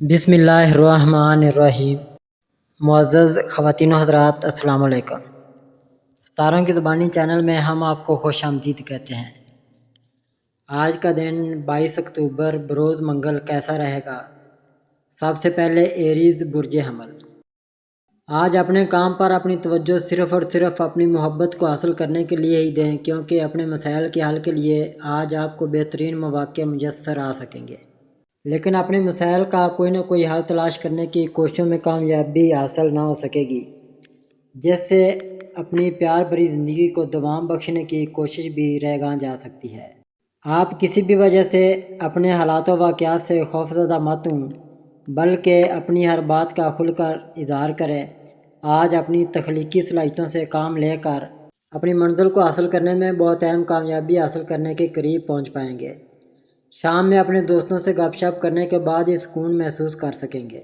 بسم اللہ الرحمن الرحیم۔ معزز خواتین و حضرات، السلام علیکم۔ ستاروں کی زبانی چینل میں ہم آپ کو خوش آمدید کہتے ہیں۔ آج کا دن 22 اکتوبر بروز منگل کیسا رہے گا؟ سب سے پہلے ایریز برج حمل۔ آج اپنے کام پر اپنی توجہ صرف اور صرف اپنی محبت کو حاصل کرنے کے لیے ہی دیں، کیونکہ اپنے مسائل کے حل کے لیے آج آپ کو بہترین مواقع میسر آ سکیں گے، لیکن اپنے مسائل کا کوئی نہ کوئی حل تلاش کرنے کی کوششوں میں کامیابی حاصل نہ ہو سکے گی، جس سے اپنی پیار بھری زندگی کو دوام بخشنے کی کوشش بھی رہ گاں جا سکتی ہے۔ آپ کسی بھی وجہ سے اپنے حالات و واقعات سے خوفزدہ مت ہوں، بلکہ اپنی ہر بات کا کھل کر اظہار کریں۔ آج اپنی تخلیقی صلاحیتوں سے کام لے کر اپنی منزل کو حاصل کرنے میں بہت اہم کامیابی حاصل کرنے کے قریب پہنچ پائیں گے۔ شام میں اپنے دوستوں سے گپ شپ کرنے کے بعد ہی سکون محسوس کر سکیں گے۔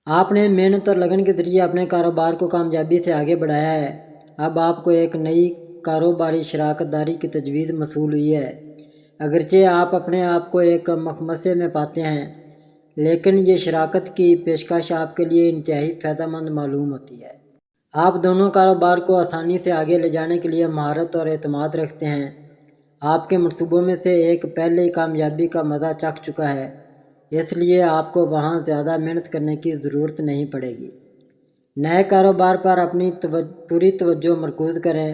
آپ نے محنت اور لگن کے ذریعے اپنے کاروبار کو کامیابی سے آگے بڑھایا ہے۔ اب آپ کو ایک نئی کاروباری شراکت داری کی تجویز موصول ہوئی ہے۔ اگرچہ آپ اپنے آپ کو ایک مخمصے میں پاتے ہیں، لیکن یہ شراکت کی پیشکش آپ کے لیے انتہائی فائدہ مند معلوم ہوتی ہے۔ آپ دونوں کاروبار کو آسانی سے آگے لے جانے کے لیے مہارت اور اعتماد رکھتے ہیں۔ آپ کے منصوبوں میں سے ایک پہلے ہی کامیابی کا مزہ چکھ چکا ہے، اس لیے آپ کو وہاں زیادہ محنت کرنے کی ضرورت نہیں پڑے گی۔ نئے کاروبار پر اپنی پوری توجہ مرکوز کریں۔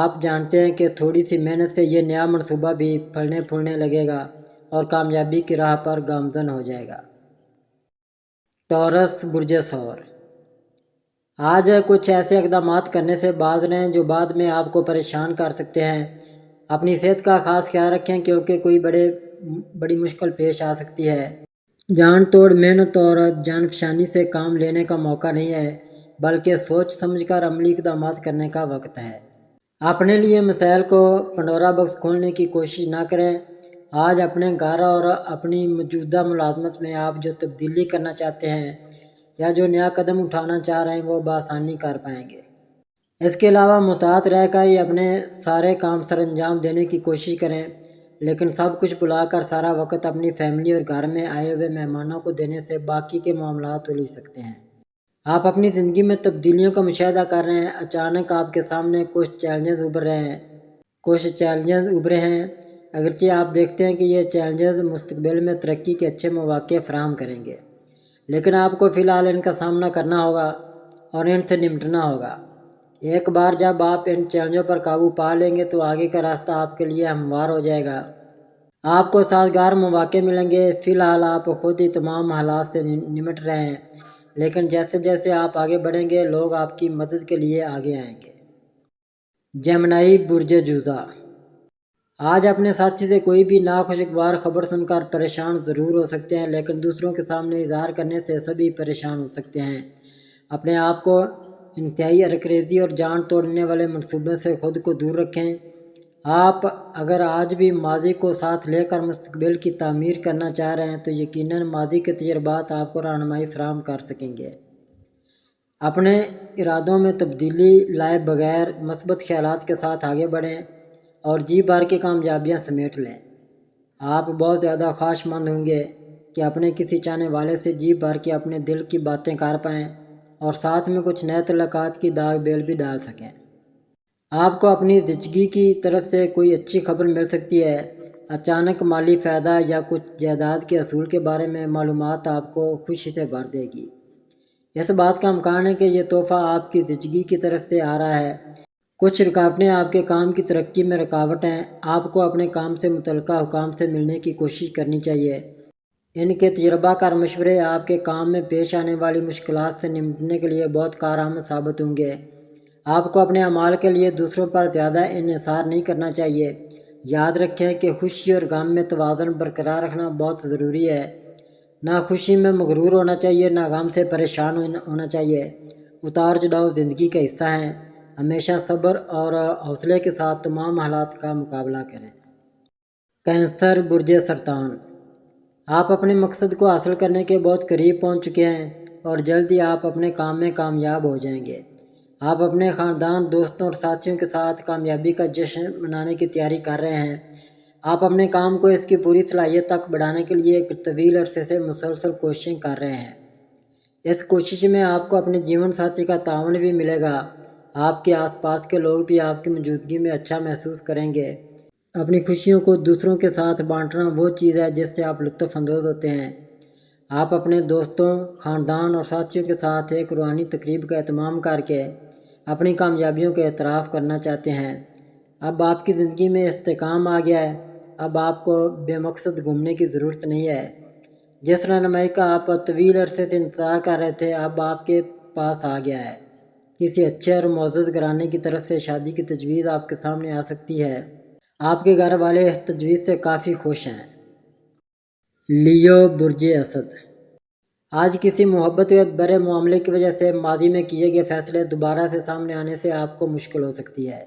آپ جانتے ہیں کہ تھوڑی سی محنت سے یہ نیا منصوبہ بھی پھلنے پھولنے لگے گا اور کامیابی کی راہ پر گامزن ہو جائے گا۔ ٹورس برج ثور۔ آج کچھ ایسے اقدامات کرنے سے باز رہیں جو بعد میں آپ کو پریشان کر سکتے ہیں۔ اپنی صحت کا خاص خیال رکھیں، کیونکہ کوئی بڑی مشکل پیش آ سکتی ہے۔ جان توڑ محنت اور جان فشانی سے کام لینے کا موقع نہیں ہے، بلکہ سوچ سمجھ کر عملی اقدامات کرنے کا وقت ہے۔ اپنے لیے مسائل کو پنڈورا باکس کھولنے کی کوشش نہ کریں۔ آج اپنے گھر اور اپنی موجودہ ملازمت میں آپ جو تبدیلی کرنا چاہتے ہیں یا جو نیا قدم اٹھانا چاہ رہے ہیں وہ بآسانی کر پائیں گے۔ اس کے علاوہ محتاط رہ کر ہی اپنے سارے کام سر انجام دینے کی کوشش کریں، لیکن سب کچھ بھلا کر سارا وقت اپنی فیملی اور گھر میں آئے ہوئے مہمانوں کو دینے سے باقی کے معاملات الجھ سکتے ہیں۔ آپ اپنی زندگی میں تبدیلیوں کا مشاہدہ کر رہے ہیں۔ اچانک آپ کے سامنے کچھ چیلنجز ابھرے ہیں۔ اگرچہ آپ دیکھتے ہیں کہ یہ چیلنجز مستقبل میں ترقی کے اچھے مواقع فراہم کریں گے، لیکن آپ کو فی الحال ان کا سامنا کرنا ہوگا اور ان سے نمٹنا ہوگا۔ ایک بار جب آپ ان چیلنجوں پر قابو پا لیں گے تو آگے کا راستہ آپ کے لیے ہموار ہو جائے گا۔ آپ کو سازگار مواقع ملیں گے۔ فی الحال آپ خود ہی تمام حالات سے نمٹ رہے ہیں، لیکن جیسے جیسے آپ آگے بڑھیں گے لوگ آپ کی مدد کے لیے آگے آئیں گے۔ جیمنائی برج جوزا۔ آج اپنے ساتھی سے کوئی بھی ناخوشگوار خبر سن کر پریشان ضرور ہو سکتے ہیں، لیکن دوسروں کے سامنے اظہار کرنے سے سبھی پریشان ہو سکتے ہیں۔ اپنے آپ کو انتہائی حرکریزی اور جان توڑنے والے منصوبے سے خود کو دور رکھیں۔ آپ اگر آج بھی ماضی کو ساتھ لے کر مستقبل کی تعمیر کرنا چاہ رہے ہیں تو یقیناً ماضی کے تجربات آپ کو رہنمائی فراہم کر سکیں گے۔ اپنے ارادوں میں تبدیلی لائے بغیر مثبت خیالات کے ساتھ آگے بڑھیں اور جی بھر کے کامیابیاں سمیٹ لیں۔ آپ بہت زیادہ خواہش مند ہوں گے کہ اپنے کسی چاہنے والے سے جی بھر کے اپنے دل کی باتیں کر پائیں اور ساتھ میں کچھ نئے تعلقات کی داغ بیل بھی ڈال سکیں۔ آپ کو اپنی زچگی کی طرف سے کوئی اچھی خبر مل سکتی ہے۔ اچانک مالی فائدہ یا کچھ جائیداد کے حصول کے بارے میں معلومات آپ کو خوشی سے بھر دے گی۔ اس بات کا امکان ہے کہ یہ تحفہ آپ کی زچگی کی طرف سے آ رہا ہے۔ کچھ رکاوٹیں آپ کے کام کی ترقی میں رکاوٹ ہیں۔ آپ کو اپنے کام سے متعلقہ حکام سے ملنے کی کوشش کرنی چاہیے۔ ان کے تجربہ کار مشورے آپ کے کام میں پیش آنے والی مشکلات سے نمٹنے کے لیے بہت کارآمد ثابت ہوں گے۔ آپ کو اپنے اعمال کے لیے دوسروں پر زیادہ انحصار نہیں کرنا چاہیے۔ یاد رکھیں کہ خوشی اور غم میں توازن برقرار رکھنا بہت ضروری ہے۔ نہ خوشی میں مغرور ہونا چاہیے، نہ غم سے پریشان ہونا چاہیے۔ اتار چڑھاؤ زندگی کا حصہ ہیں۔ ہمیشہ صبر اور حوصلے کے ساتھ تمام حالات کا مقابلہ کریں۔ کینسر برج سرطان۔ آپ اپنے مقصد کو حاصل کرنے کے بہت قریب پہنچ چکے ہیں اور جلد ہی آپ اپنے کام میں کامیاب ہو جائیں گے۔ آپ اپنے خاندان، دوستوں اور ساتھیوں کے ساتھ کامیابی کا جشن منانے کی تیاری کر رہے ہیں۔ آپ اپنے کام کو اس کی پوری صلاحیت تک بڑھانے کے لیے ایک طویل عرصے سے مسلسل کوششیں کر رہے ہیں۔ اس کوشش میں آپ کو اپنے جیون ساتھی کا تعاون بھی ملے گا۔ آپ کے آس پاس کے لوگ بھی آپ کی موجودگی میں اچھا محسوس کریں گے۔ اپنی خوشیوں کو دوسروں کے ساتھ بانٹنا وہ چیز ہے جس سے آپ لطف اندوز ہوتے ہیں۔ آپ اپنے دوستوں، خاندان اور ساتھیوں کے ساتھ ایک روحانی تقریب کا اہتمام کر کے اپنی کامیابیوں کا اعتراف کرنا چاہتے ہیں۔ اب آپ کی زندگی میں استحکام آ گیا ہے۔ اب آپ کو بے مقصد گھومنے کی ضرورت نہیں ہے۔ جس رہنمائی کا آپ طویل عرصے سے انتظار کر رہے تھے اب آپ کے پاس آ گیا ہے۔ کسی اچھے اور معزز گھرانے کی طرف سے شادی کی تجویز آپ کے سامنے آ سکتی ہے۔ آپ کے گھر والے اس تجویز سے کافی خوش ہیں۔ لیو برج اسد، آج کسی محبت یا بڑے معاملے کی وجہ سے ماضی میں کیے گئے فیصلے دوبارہ سے سامنے آنے سے آپ کو مشکل ہو سکتی ہے۔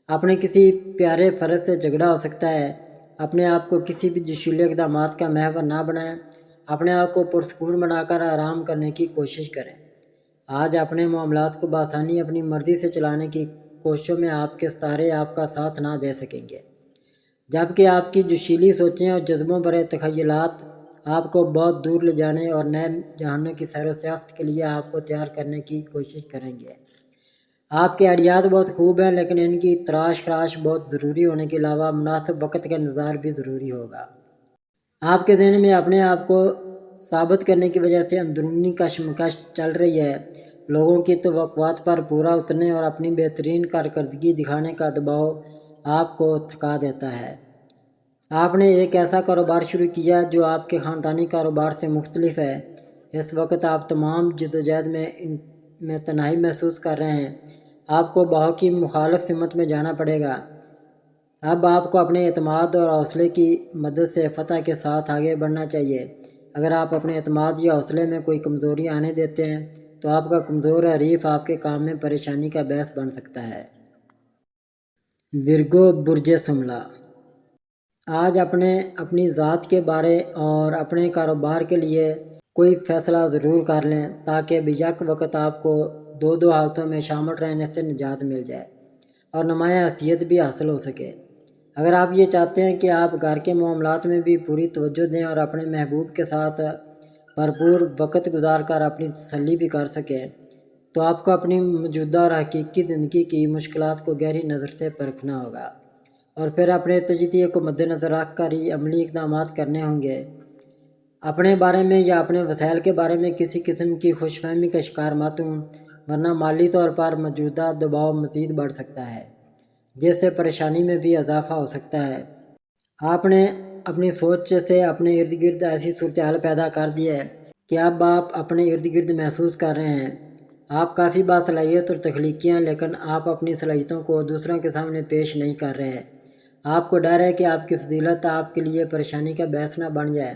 اپنے کسی پیارے فرد سے جھگڑا ہو سکتا ہے۔ اپنے آپ کو کسی بھی جوشیلے اقدامات کا محور نہ بنائیں۔ اپنے آپ کو پرسکون بنا کر آرام کرنے کی کوشش کریں۔ آج اپنے معاملات کو بآسانی اپنی مرضی سے چلانے کی کوششوں میں آپ کے ستارے آپ کا ساتھ نہ دے سکیں گے، جبکہ آپ کی جوشیلی سوچیں اور جذبوں بھرے تخیلات آپ کو بہت دور لے جانے اور نئے جہانوں کی سیر و سیاحت کے لیے آپ کو تیار کرنے کی کوشش کریں گے۔ آپ کے آئیڈیات بہت خوب ہیں، لیکن ان کی تراش خراش بہت ضروری ہونے کے علاوہ مناسب وقت کا انتظار بھی ضروری ہوگا۔ آپ کے ذہن میں اپنے آپ کو ثابت کرنے کی وجہ سے اندرونی کشمکش چل رہی ہے۔ لوگوں کی توقعات پر پورا اترنے اور اپنی بہترین کارکردگی دکھانے کا دباؤ آپ کو تھکا دیتا ہے۔ آپ نے ایک ایسا کاروبار شروع کیا جو آپ کے خاندانی کاروبار سے مختلف ہے۔ اس وقت آپ تمام جدوجہد میں تنہائی محسوس کر رہے ہیں۔ آپ کو بہو کی مخالف سمت میں جانا پڑے گا۔ اب آپ کو اپنے اعتماد اور حوصلے کی مدد سے فتح کے ساتھ آگے بڑھنا چاہیے۔ اگر آپ اپنے اعتماد یا حوصلے میں کوئی کمزوری آنے دیتے ہیں تو آپ کا کمزور حریف آپ کے کام میں پریشانی کا باعث بن سکتا ہے۔ ورگو برج شملہ، آج اپنی ذات کے بارے اور اپنے کاروبار کے لیے کوئی فیصلہ ضرور کر لیں تاکہ بیک وقت آپ کو دو حالتوں میں شامل رہنے سے نجات مل جائے اور نمایاں حیثیت بھی حاصل ہو سکے۔ اگر آپ یہ چاہتے ہیں کہ آپ گھر کے معاملات میں بھی پوری توجہ دیں اور اپنے محبوب کے ساتھ بھرپور وقت گزار کر اپنی تسلی بھی کر سکیں تو آپ کو اپنی موجودہ اور حقیقی زندگی کی مشکلات کو گہری نظر سے پرکھنا ہوگا اور پھر اپنے تجزیے کو مد نظر رکھ کر ہی عملی اقدامات کرنے ہوں گے۔ اپنے بارے میں یا اپنے وسائل کے بارے میں کسی قسم کی خوش فہمی کا شکار مت ہوں، ورنہ مالی طور پر موجودہ دباؤ مزید بڑھ سکتا ہے جس سے پریشانی میں بھی اضافہ ہو سکتا ہے۔ آپ نے اپنی سوچ سے اپنے ارد گرد ایسی صورتحال پیدا کر دی ہے کہ اب آپ اپنے ارد گرد محسوس کر رہے ہیں۔ آپ کافی باصلاحیت اور تخلیقی ہیں، لیکن آپ اپنی صلاحیتوں کو دوسروں کے سامنے پیش نہیں کر رہے۔ آپ کو ڈر ہے کہ آپ کی فضیلت آپ کے لیے پریشانی کا باعث نہ بن جائے۔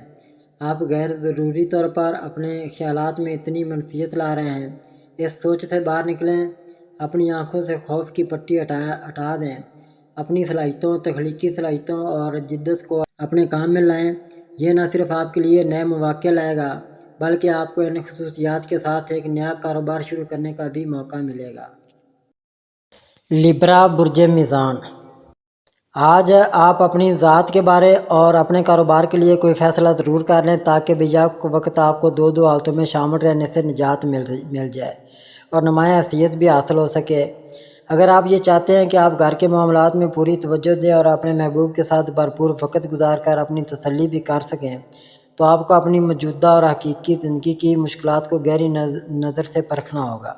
آپ غیر ضروری طور پر اپنے خیالات میں اتنی منفیت لا رہے ہیں۔ اس سوچ سے باہر نکلیں، اپنی آنکھوں سے خوف کی پٹی ہٹا دیں، اپنی صلاحیتوں، تخلیقی صلاحیتوں اور جدت کو اپنے کام میں لائیں۔ یہ نہ صرف آپ کے لیے نئے مواقع لائے گا بلکہ آپ کو ان خصوصیات کے ساتھ ایک نیا کاروبار شروع کرنے کا بھی موقع ملے گا۔ لیبرا برج میزان، آج آپ اپنی ذات کے بارے اور اپنے کاروبار کے لیے کوئی فیصلہ ضرور کر لیں تاکہ بیک وقت آپ کو دو حالتوں میں شامل رہنے سے نجات مل جائے اور نمایاں حیثیت بھی حاصل ہو سکے۔ اگر آپ یہ چاہتے ہیں کہ آپ گھر کے معاملات میں پوری توجہ دیں اور اپنے محبوب کے ساتھ بھرپور وقت گزار کر اپنی تسلی بھی کر سکیں تو آپ کو اپنی موجودہ اور حقیقی زندگی کی مشکلات کو گہری نظر سے پرکھنا ہوگا۔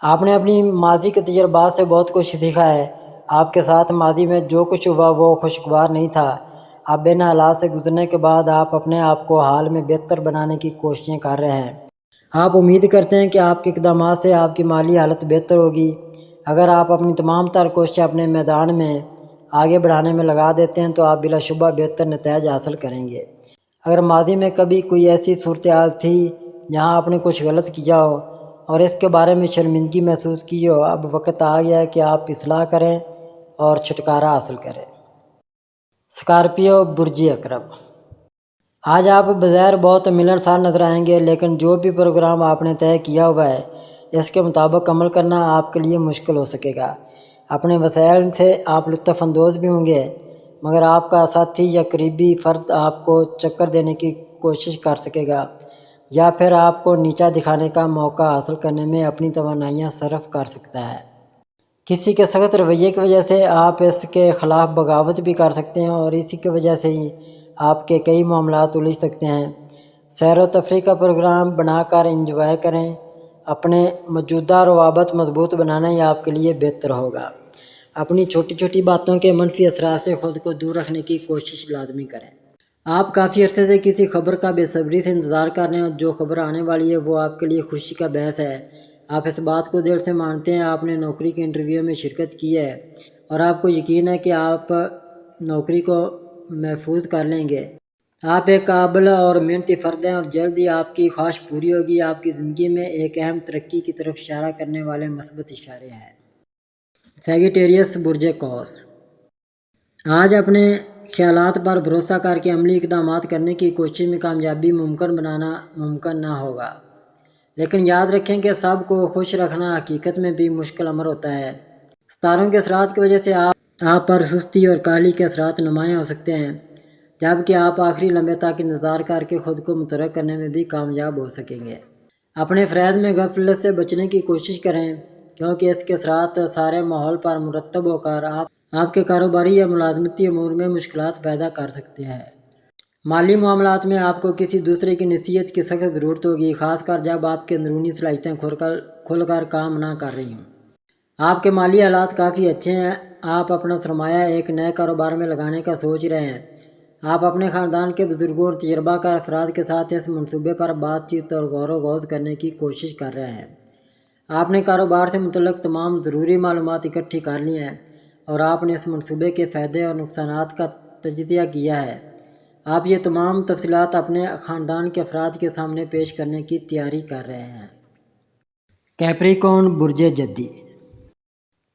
آپ نے اپنی ماضی کے تجربات سے بہت کچھ سیکھا ہے۔ آپ کے ساتھ ماضی میں جو کچھ ہوا وہ خوشگوار نہیں تھا۔ اب ان حالات سے گزرنے کے بعد آپ اپنے آپ کو حال میں بہتر بنانے کی کوششیں کر رہے ہیں۔ آپ امید کرتے ہیں کہ آپ کے اقدامات سے آپ کی مالی حالت بہتر ہوگی۔ اگر آپ اپنی تمام تر کوششیں اپنے میدان میں آگے بڑھانے میں لگا دیتے ہیں تو آپ بلا شبہ بہتر نتائج حاصل کریں گے۔ اگر ماضی میں کبھی کوئی ایسی صورتحال تھی جہاں آپ نے کچھ غلط کیا ہو اور اس کے بارے میں شرمندگی محسوس کی ہو، اب وقت آ گیا ہے کہ آپ اصلاح کریں اور چھٹکارا حاصل کریں۔ اسکارپیو برج عقرب، آج آپ بظاہر بہت ملنسار نظر آئیں گے، لیکن جو بھی پروگرام آپ نے طے کیا ہوا ہے اس کے مطابق عمل کرنا آپ کے لیے مشکل ہو سکے گا۔ اپنے وسائل سے آپ لطف اندوز بھی ہوں گے مگر آپ کا ساتھی یا قریبی فرد آپ کو چکر دینے کی کوشش کر سکے گا یا پھر آپ کو نیچا دکھانے کا موقع حاصل کرنے میں اپنی توانائیاں صرف کر سکتا ہے۔ کسی کے سخت رویے کی وجہ سے آپ اس کے خلاف بغاوت بھی کر سکتے ہیں اور اسی کی وجہ سے ہی آپ کے کئی معاملات الجھ سکتے ہیں۔ سیر و تفریح کا پروگرام بنا کر انجوائے کریں۔ اپنے موجودہ روابط مضبوط بنانا ہی آپ کے لیے بہتر ہوگا۔ اپنی چھوٹی چھوٹی باتوں کے منفی اثرات سے خود کو دور رکھنے کی کوشش لازمی کریں۔ آپ کافی عرصے سے کسی خبر کا بے صبری سے انتظار کر رہے ہیں اور جو خبر آنے والی ہے وہ آپ کے لیے خوشی کا باعث ہے۔ آپ اس بات کو دل سے مانتے ہیں، آپ نے نوکری کے انٹرویو میں شرکت کی ہے اور آپ کو یقین ہے کہ آپ نوکری کو محفوظ کر لیں گے۔ آپ ایک قابل اور محنتی فرد ہیں اور جلد ہی آپ کی خواہش پوری ہوگی۔ آپ کی زندگی میں ایک اہم ترقی کی طرف اشارہ کرنے والے مثبت اشارے ہیں۔ سیجیٹیریس برج قوس، آج اپنے خیالات پر بھروسہ کر کے عملی اقدامات کرنے کی کوشش میں کامیابی بنانا ممکن نہ ہوگا، لیکن یاد رکھیں کہ سب کو خوش رکھنا حقیقت میں بھی مشکل امر ہوتا ہے۔ ستاروں کے اثرات کی وجہ سے آپ پر سستی اور کاہلی کے اثرات نمایاں ہو سکتے ہیں، جبکہ آپ آخری لمحے تک انتظار کر کے خود کو متحرک کرنے میں بھی کامیاب ہو سکیں گے۔ اپنے فرائض میں غفلت سے بچنے کی کوشش کریں، کیونکہ اس کے اثرات سارے ماحول پر مرتب ہو کر آپ کے کاروباری یا ملازمتی امور میں مشکلات پیدا کر سکتے ہیں۔ مالی معاملات میں آپ کو کسی دوسرے کی نصیحت کی سخت ضرورت ہوگی، خاص کر جب آپ کی اندرونی صلاحیتیں کھل کر کام نہ کر رہی ہوں۔ آپ کے مالی حالات کافی اچھے ہیں۔ آپ اپنا سرمایہ ایک نئے کاروبار میں لگانے کا سوچ رہے ہیں۔ آپ اپنے خاندان کے بزرگوں اور تجربہ کار افراد کے ساتھ اس منصوبے پر بات چیت اور غور و خوض کرنے کی کوشش کر رہے ہیں۔ آپ نے کاروبار سے متعلق تمام ضروری معلومات اکٹھی کر لی ہیں اور آپ نے اس منصوبے کے فائدے اور نقصانات کا تجزیہ کیا ہے۔ آپ یہ تمام تفصیلات اپنے خاندان کے افراد کے سامنے پیش کرنے کی تیاری کر رہے ہیں۔ کیپریکون برج جدی،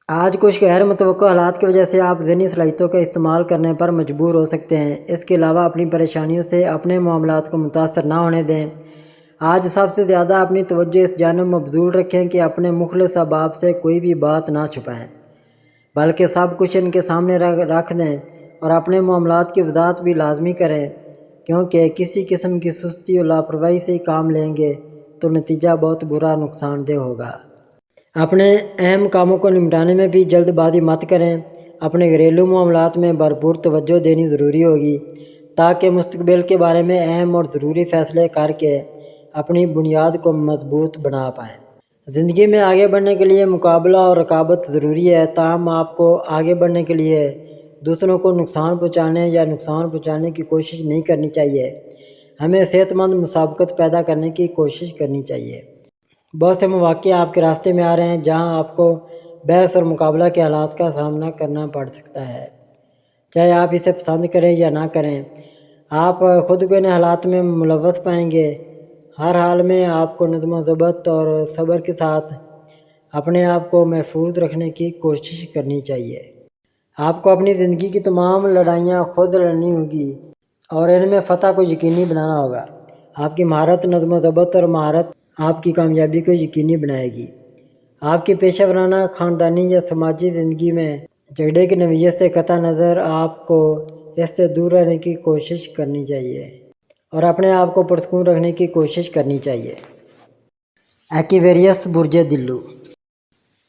آج کچھ غیر متوقع حالات کی وجہ سے آپ ذہنی صلاحیتوں کا استعمال کرنے پر مجبور ہو سکتے ہیں۔ اس کے علاوہ اپنی پریشانیوں سے اپنے معاملات کو متاثر نہ ہونے دیں۔ آج سب سے زیادہ اپنی توجہ اس جانب مبذول رکھیں کہ اپنے مخلص احباب سے کوئی بھی بات نہ چھپائیں، بلکہ سب کچھ ان کے سامنے رکھ دیں اور اپنے معاملات کی وضاحت بھی لازمی کریں، کیونکہ کسی قسم کی سستی اور لاپرواہی سے کام لیں گے تو نتیجہ بہت برا نقصان دہ ہوگا۔ اپنے اہم کاموں کو نمٹانے میں بھی جلد بازی مت کریں۔ اپنے گھریلو معاملات میں بھرپور توجہ دینی ضروری ہوگی تاکہ مستقبل کے بارے میں اہم اور ضروری فیصلے کر کے اپنی بنیاد کو مضبوط بنا پائیں۔ زندگی میں آگے بڑھنے کے لیے مقابلہ اور رقابت ضروری ہے، تاہم آپ کو آگے بڑھنے کے لیے دوسروں کو نقصان پہنچانے کی کوشش نہیں کرنی چاہیے۔ ہمیں صحت مند مسابقت پیدا کرنے کی کوشش کرنی چاہیے۔ بہت سے مواقع آپ کے راستے میں آ رہے ہیں جہاں آپ کو بحث اور مقابلہ کے حالات کا سامنا کرنا پڑ سکتا ہے، چاہے آپ اسے پسند کریں یا نہ کریں۔ آپ خود کو ان حالات میں ملوث پائیں گے۔ ہر حال میں آپ کو نظم و ضبط اور صبر کے ساتھ اپنے آپ کو محفوظ رکھنے کی کوشش کرنی چاہیے۔ آپ کو اپنی زندگی کی تمام لڑائیاں خود لڑنی ہوگی اور ان میں فتح کو یقینی بنانا ہوگا۔ آپ کی مہارت، نظم و ضبط اور مہارت آپ کی کامیابی کو یقینی بنائے گی۔ آپ کی پیشہ ورانہ، خاندانی یا سماجی زندگی میں جھگڑے کی نوعیت سے قطع نظر آپ کو اس سے دور رہنے کی کوشش کرنی چاہیے اور اپنے آپ کو پرسکون رکھنے کی کوشش کرنی چاہیے۔ ایکویریس برج دلو،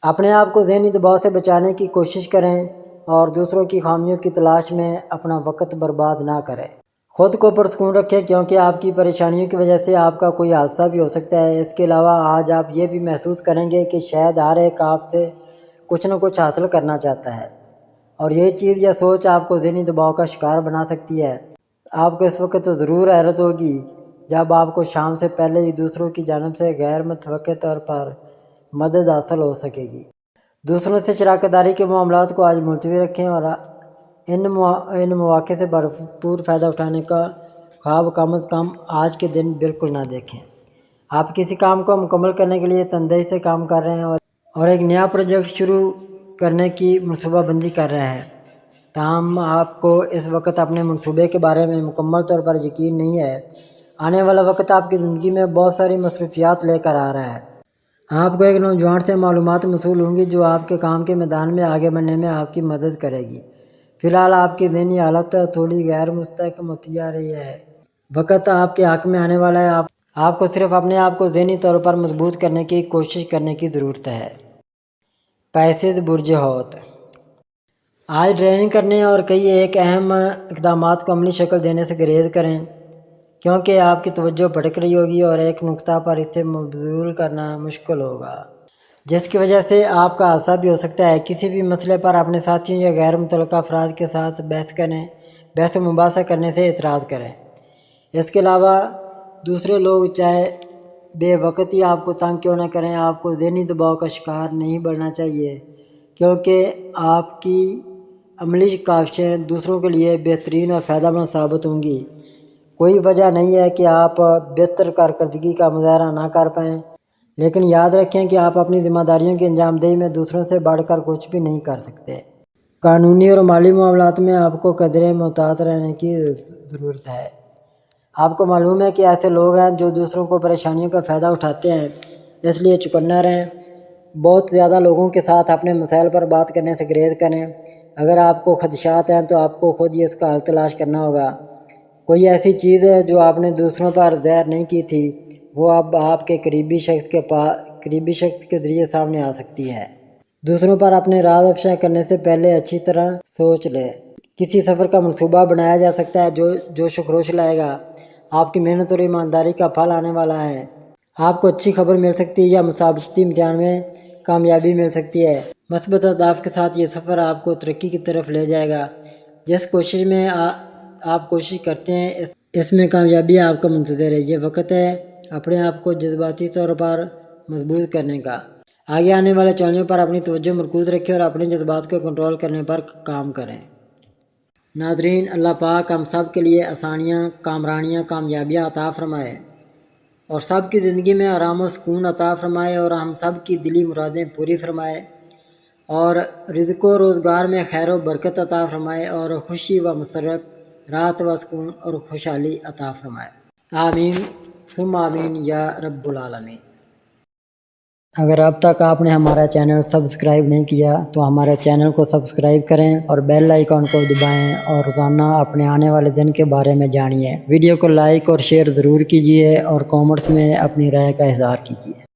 اپنے آپ کو ذہنی دباؤ سے بچانے کی کوشش کریں اور دوسروں کی خامیوں کی تلاش میں اپنا وقت برباد نہ کریں۔ خود کو پرسکون رکھیں کیونکہ آپ کی پریشانیوں کی وجہ سے آپ کا کوئی حادثہ بھی ہو سکتا ہے۔ اس کے علاوہ آج آپ یہ بھی محسوس کریں گے کہ شاید ہر ایک آپ سے کچھ نہ کچھ حاصل کرنا چاہتا ہے اور یہ چیز یا سوچ آپ کو ذہنی دباؤ کا شکار بنا سکتی ہے۔ آپ کو اس وقت ضرور حیرت ہوگی جب آپ کو شام سے پہلے ہی دوسروں کی جانب سے غیر متوقع طور پر مدد حاصل ہو سکے گی۔ دوسروں سے شراکت داری کے معاملات کو آج ملتوی رکھیں اور ان مواقع سے بھرپور فائدہ اٹھانے کا خواب کم از کم آج کے دن بالکل نہ دیکھیں۔ آپ کسی کام کو مکمل کرنے کے لیے تندہی سے کام کر رہے ہیں اور ایک نیا پروجیکٹ شروع کرنے کی منصوبہ بندی کر رہے ہیں، تاہم آپ کو اس وقت اپنے منصوبے کے بارے میں مکمل طور پر یقین نہیں ہے۔ آنے والا وقت آپ کی زندگی میں بہت ساری مصروفیات لے کر آ رہا ہے۔ آپ کو ایک نوجوان سے معلومات موصول ہوں گی جو آپ کے کام کے میدان میں آگے بڑھنے میں آپ کی مدد کرے گی۔ فی الحال آپ کی ذہنی حالت تھوڑی غیر مستحکم ہوتی جا رہی ہے۔ وقت آپ کے حق میں آنے والا ہے۔ آپ کو صرف اپنے آپ کو ذہنی طور پر مضبوط کرنے کی کوشش کرنے کی ضرورت ہے۔ پیسے برج حوت آج ڈرائیونگ کرنے اور کئی ایک اہم اقدامات کو عملی شکل دینے سے گریز کریں، کیونکہ آپ کی توجہ بھٹک رہی ہوگی اور ایک نقطہ پر اسے مبذول کرنا مشکل ہوگا، جس کی وجہ سے آپ کا حادثہ بھی ہو سکتا ہے۔ کسی بھی مسئلے پر اپنے ساتھیوں یا غیر متعلقہ افراد کے ساتھ بحث و مباحثہ کرنے سے اعتراض کریں۔ اس کے علاوہ دوسرے لوگ چاہے بے وقت ہی آپ کو تنگ کیوں نہ کریں، آپ کو ذہنی دباؤ کا شکار نہیں بننا چاہیے، کیونکہ آپ کی عملی کاوشیں دوسروں کے لیے بہترین اور فائدہ مند ثابت ہوں گی۔ کوئی وجہ نہیں ہے کہ آپ بہتر کارکردگی کا مظاہرہ نہ کر پائیں، لیکن یاد رکھیں کہ آپ اپنی ذمہ داریوں کی انجام دہی میں دوسروں سے بڑھ کر کچھ بھی نہیں کر سکتے۔ قانونی اور مالی معاملات میں آپ کو قدرے محتاط رہنے کی ضرورت ہے۔ آپ کو معلوم ہے کہ ایسے لوگ ہیں جو دوسروں کو پریشانیوں کا فائدہ اٹھاتے ہیں، اس لیے چوکنا رہیں۔ بہت زیادہ لوگوں کے ساتھ اپنے مسائل پر بات کرنے سے گریز کریں۔ اگر آپ کو خدشات ہیں تو آپ کو خود ہی اس کا حل تلاش کرنا ہوگا۔ کوئی ایسی چیز ہے جو آپ نے دوسروں پر ظاہر نہیں کی تھی، وہ اب آپ کے قریبی شخص کے ذریعے سامنے آ سکتی ہے۔ دوسروں پر اپنے راز افشا کرنے سے پہلے اچھی طرح سوچ لیں۔ کسی سفر کا منصوبہ بنایا جا سکتا ہے جو خروش لائے گا۔ آپ کی محنت اور ایمانداری کا پھل آنے والا ہے۔ آپ کو اچھی خبر مل سکتی ہے یا مسابقتی امتحان میں کامیابی مل سکتی ہے۔ مثبت اہداف کے ساتھ یہ سفر آپ کو ترقی کی طرف لے جائے گا۔ جس کوشش میں آپ کوشش کرتے ہیں اس میں کامیابی آپ کا منتظر ہے۔ یہ وقت ہے اپنے آپ کو جذباتی طور پر مضبوط کرنے کا۔ آگے آنے والے چیلنجوں پر اپنی توجہ مرکوز رکھیں اور اپنے جذبات کو کنٹرول کرنے پر کام کریں۔ ناظرین، اللہ پاک ہم سب کے لیے آسانیاں، کامرانیاں، کامیابیاں عطا فرمائے اور سب کی زندگی میں آرام و سکون عطا فرمائے اور ہم سب کی دلی مرادیں پوری فرمائے اور رزق و روزگار میں خیر و برکت عطا فرمائے اور خوشی و مسرت، راحت و سکون اور خوشحالی عطا فرمائے۔ آمین ثم آمین یا رب العالمین۔ اگر اب تک آپ نے ہمارا چینل سبسکرائب نہیں کیا تو ہمارے چینل کو سبسکرائب کریں اور بیل آئیکن کو دبائیں اور روزانہ اپنے آنے والے دن کے بارے میں جانیے۔ ویڈیو کو لائک اور شیئر ضرور کیجیے اور کامنٹس میں اپنی رائے کا اظہار کیجیے۔